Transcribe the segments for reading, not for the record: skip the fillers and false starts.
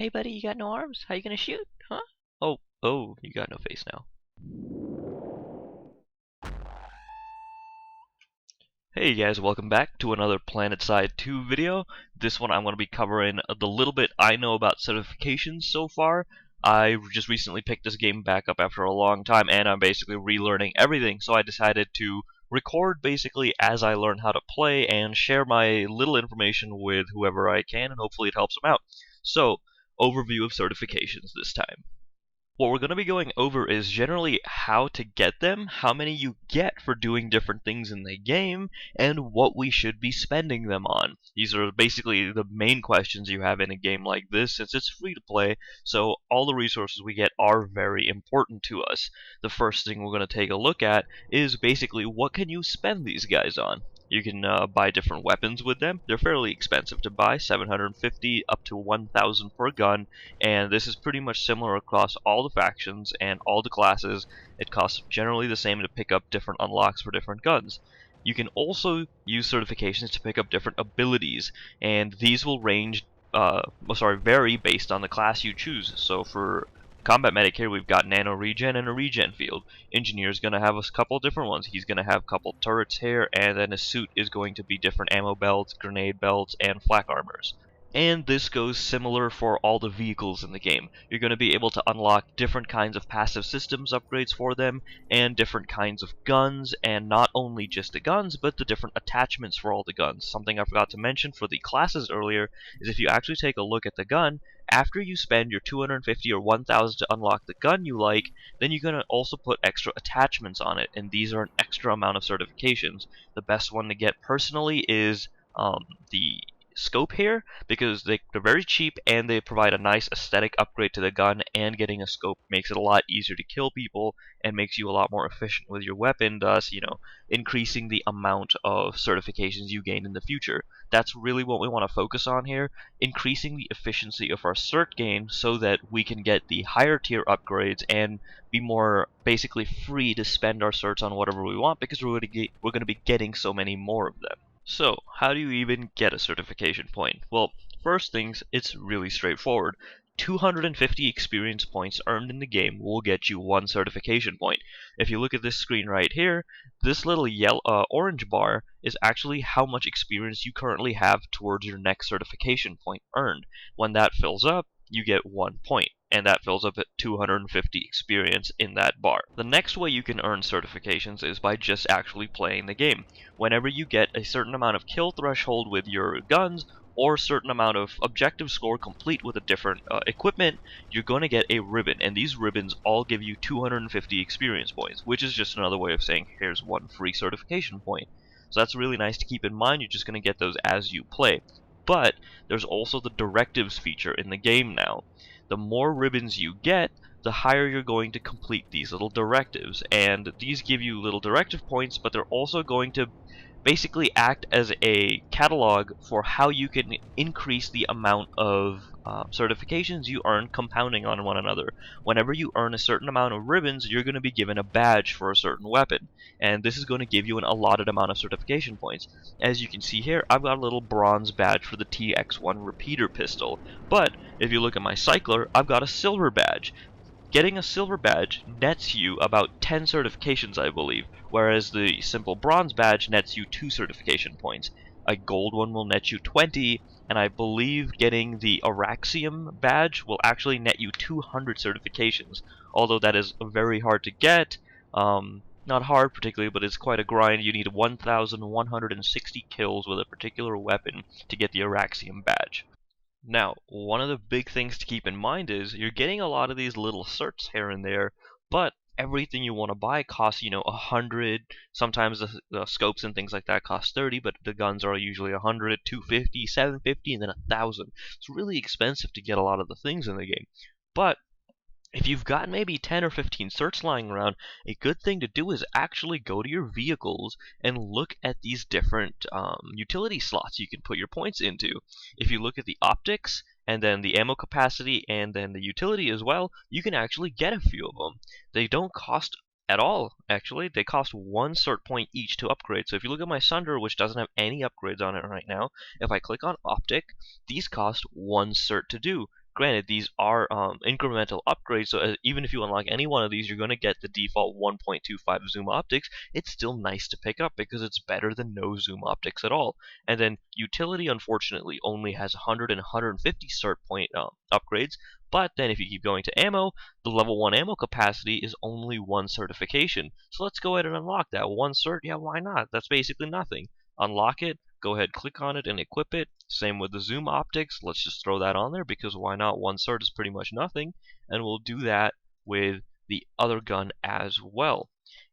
Hey buddy, you got no arms? How you gonna shoot? Huh? Oh, you got no face now. Hey guys, welcome back to another Planetside 2 video. This one I'm going to be covering the little bit I know about certifications so far. I just recently picked this game back up after a long time and I'm basically relearning everything, so I decided to record basically as I learn how to play and share my little information with whoever I can, and hopefully it helps them out. So, overview of certifications this time. What we're going to be going over is generally how to get them, how many you get for doing different things in the game, and what we should be spending them on. These are basically the main questions you have in a game like this, since it's free to play, so all the resources we get are very important to us. The first thing we're going to take a look at is basically what can you spend these guys on. You can buy different weapons with them. They're fairly expensive to buy, 750 up to 1,000 per gun, and this is pretty much similar across all the factions and all the classes. It costs generally the same to pick up different unlocks for different guns. You can also use certifications to pick up different abilities, and these will vary based on the class you choose. So for Combat Medic here, we've got Nano Regen and a Regen Field. Engineer's going to have a couple different ones. He's going to have a couple turrets here, and then his suit is going to be different ammo belts, grenade belts, and flak armors. And this goes similar for all the vehicles in the game. You're going to be able to unlock different kinds of passive systems upgrades for them, and different kinds of guns, and not only just the guns, but the different attachments for all the guns. Something I forgot to mention for the classes earlier is if you actually take a look at the gun, after you spend your 250 or 1,000 to unlock the gun you like, then you're going to also put extra attachments on it, and these are an extra amount of certifications. The best one to get personally is the scope here, because they're very cheap and they provide a nice aesthetic upgrade to the gun, and getting a scope makes it a lot easier to kill people and makes you a lot more efficient with your weapon, thus, increasing the amount of certifications you gain in the future. That's really what we want to focus on here, increasing the efficiency of our cert gain so that we can get the higher tier upgrades and be more basically free to spend our certs on whatever we want, because we're going to be getting so many more of them. So, how do you even get a certification point? Well, first things, it's really straightforward. 250 experience points earned in the game will get you one certification point. If you look at this screen right here, this little orange bar is actually how much experience you currently have towards your next certification point earned. When that fills up, you get 1 point, and that fills up at 250 experience in that bar. The next way you can earn certifications is by just actually playing the game. Whenever you get a certain amount of kill threshold with your guns, or a certain amount of objective score complete with a different equipment, you're going to get a ribbon, and these ribbons all give you 250 experience points, which is just another way of saying here's one free certification point. So that's really nice to keep in mind. You're just going to get those as you play. But there's also the directives feature in the game now. The more ribbons you get, the higher you're going to complete these little directives, and these give you little directive points, but they're also going to basically act as a catalog for how you can increase the amount of certifications you earn compounding on one another. Whenever you earn a certain amount of ribbons, you're going to be given a badge for a certain weapon, and this is going to give you an allotted amount of certification points. As you can see here, I've got a little bronze badge for the TX1 repeater pistol, but if you look at my cycler, I've got a silver badge. Getting a silver badge nets you about 10 certifications, I believe, whereas the simple bronze badge nets you 2 certification points. A gold one will net you 20, and I believe getting the Araxium badge will actually net you 200 certifications, although that is very hard to get. Not hard particularly, but it's quite a grind. You need 1,160 kills with a particular weapon to get the Araxium badge. Now, one of the big things to keep in mind is you're getting a lot of these little certs here and there, but everything you want to buy costs, 100. Sometimes the scopes and things like that cost 30, but the guns are usually 100, 250, 750, and then 1,000. It's really expensive to get a lot of the things in the game. But if you've got maybe 10 or 15 certs lying around, a good thing to do is actually go to your vehicles and look at these different utility slots you can put your points into. If you look at the optics, and then the ammo capacity, and then the utility as well, you can actually get a few of them. They don't cost at all, actually. They cost 1 cert point each to upgrade. So if you look at my Sunder, which doesn't have any upgrades on it right now, if I click on Optic, these cost 1 cert to do. Granted, these are incremental upgrades, so even if you unlock any one of these, you're going to get the default 1.25 zoom optics. It's still nice to pick up because it's better than no zoom optics at all. And then utility, unfortunately, only has 100 and 150 cert point upgrades. But then if you keep going to ammo, the level 1 ammo capacity is only 1 certification. So let's go ahead and unlock that. 1 cert, yeah, why not? That's basically nothing. Unlock it, go ahead, click on it, and equip it. Same with the zoom optics. Let's just throw that on there because why not? 1 cert is pretty much nothing. And we'll do that with the other gun as well.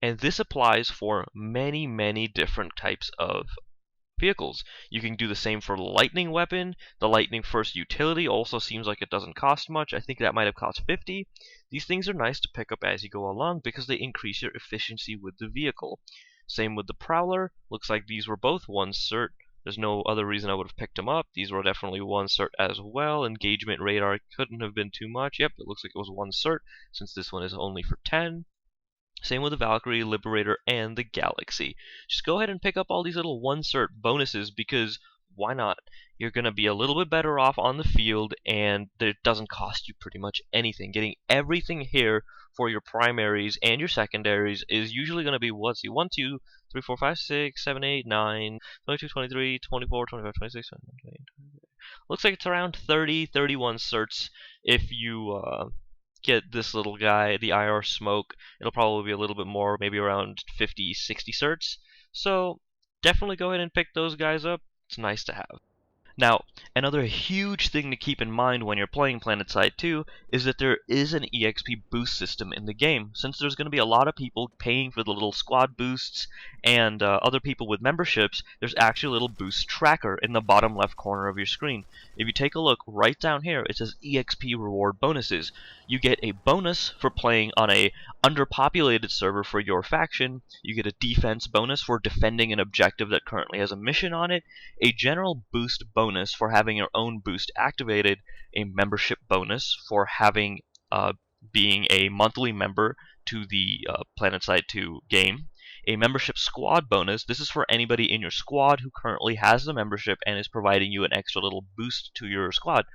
And this applies for many, many different types of vehicles. You can do the same for the lightning weapon. The lightning first utility also seems like it doesn't cost much. I think that might have cost 50. These things are nice to pick up as you go along because they increase your efficiency with the vehicle. Same with the prowler. Looks like these were both 1 cert. There's no other reason I would have picked them up. These were definitely 1 cert as well. Engagement radar couldn't have been too much. Yep, it looks like it was 1 cert since this one is only for 10. Same with the Valkyrie, Liberator, and the Galaxy. Just go ahead and pick up all these little 1 cert bonuses because why not? You're going to be a little bit better off on the field and it doesn't cost you pretty much anything. Getting everything here for your primaries and your secondaries is usually going to be, what's the 1, 2, 3, 4, 5, 6, 7, 8, 9, 22, 23, 24, 25, 26, 27, 28, 29. Looks like it's around 30, 31 certs if you get this little guy, the IR smoke. It'll probably be a little bit more, maybe around 50, 60 certs. So definitely go ahead and pick those guys up. It's nice to have. Now, another huge thing to keep in mind when you're playing Planetside 2 is that there is an EXP boost system in the game. Since there's going to be a lot of people paying for the little squad boosts and other people with memberships, there's actually a little boost tracker in the bottom left corner of your screen. If you take a look right down here, it says EXP reward bonuses. You get a bonus for playing on a underpopulated server for your faction. You get a defense bonus for defending an objective that currently has a mission on it, a general boost bonus for having your own boost activated, a membership bonus for having being a monthly member to the Planetside 2 game, a membership squad bonus. This is for anybody in your squad who currently has the membership and is providing you an extra little boost to your squad.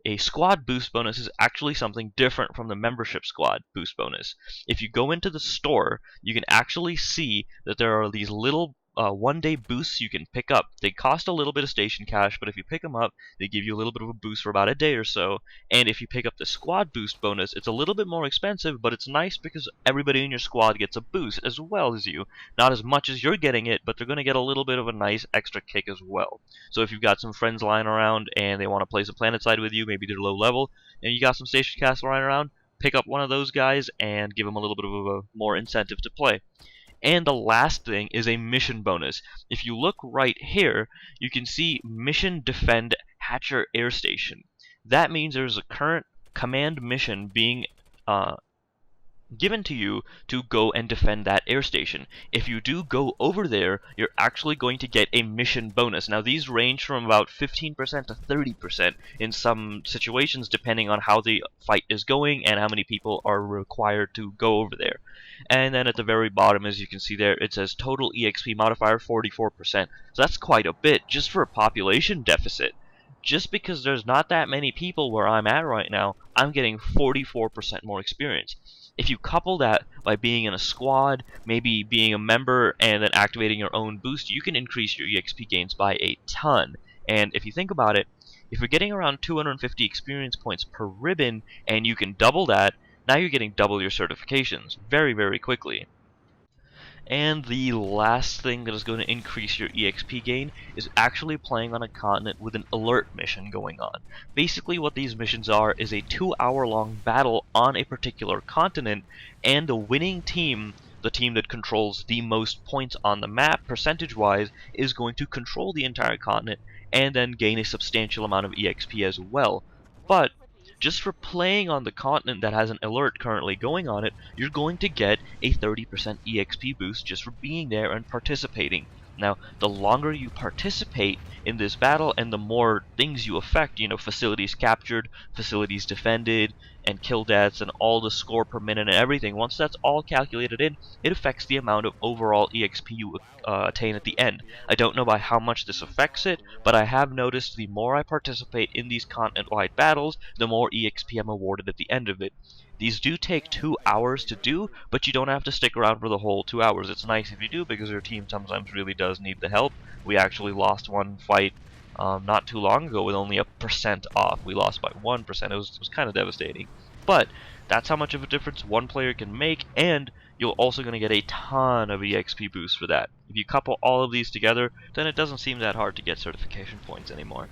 A squad boost bonus is actually something different from the membership squad boost bonus. If you go into the store, you can actually see that there are these little 1-day boosts you can pick up. They cost a little bit of station cash, but if you pick them up, they give you a little bit of a boost for about a day or so. And if you pick up the squad boost bonus, it's a little bit more expensive, but it's nice because everybody in your squad gets a boost as well as you. Not as much as you're getting it, but they're going to get a little bit of a nice extra kick as well. So if you've got some friends lying around and they want to play some Planetside with you, maybe they're low level, and you got some station cash lying around, pick up one of those guys and give them a little bit of a more incentive to play. And the last thing is a mission bonus. If you look right here, you can see Mission Defend Hatcher Air Station. That means there's a current command mission being given to you to go and defend that air station. If you do go over there, you're actually going to get a mission bonus. Now these range from about 15% to 30% in some situations depending on how the fight is going and how many people are required to go over there. And then at the very bottom, as you can see there, it says total EXP modifier 44%. So that's quite a bit just for a population deficit. Just because there's not that many people where I'm at right now, I'm getting 44% more experience. If you couple that by being in a squad, maybe being a member, and then activating your own boost, you can increase your EXP gains by a ton. And if you think about it, if you're getting around 250 experience points per ribbon, and you can double that, now you're getting double your certifications very, very quickly. And the last thing that is going to increase your EXP gain is actually playing on a continent with an alert mission going on. Basically what these missions are is a 2-hour-long battle on a particular continent, and the winning team, the team that controls the most points on the map percentage-wise, is going to control the entire continent and then gain a substantial amount of EXP as well. But just for playing on the continent that has an alert currently going on it, you're going to get a 30% EXP boost just for being there and participating. Now, the longer you participate in this battle and the more things you affect, facilities captured, facilities defended, and kill deaths, and all the score per minute and everything, once that's all calculated in, it affects the amount of overall EXP you attain at the end. I don't know by how much this affects it, but I have noticed the more I participate in these continent-wide battles, the more EXP I'm awarded at the end of it. These do take 2 hours to do, but you don't have to stick around for the whole 2 hours. It's nice if you do because your team sometimes really does need the help. We actually lost one fight not too long ago with only 1% off. We lost by 1%. It was kind of devastating. But that's how much of a difference one player can make, and you're also going to get a ton of EXP boost for that. If you couple all of these together, then it doesn't seem that hard to get certification points anymore.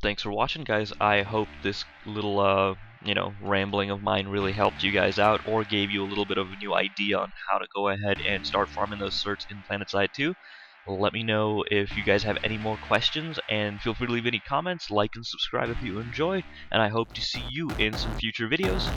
Thanks for watching, guys. I hope this little rambling of mine really helped you guys out or gave you a little bit of a new idea on how to go ahead and start farming those certs in Planetside 2. Let me know if you guys have any more questions, and feel free to leave any comments, like and subscribe if you enjoy, and I hope to see you in some future videos.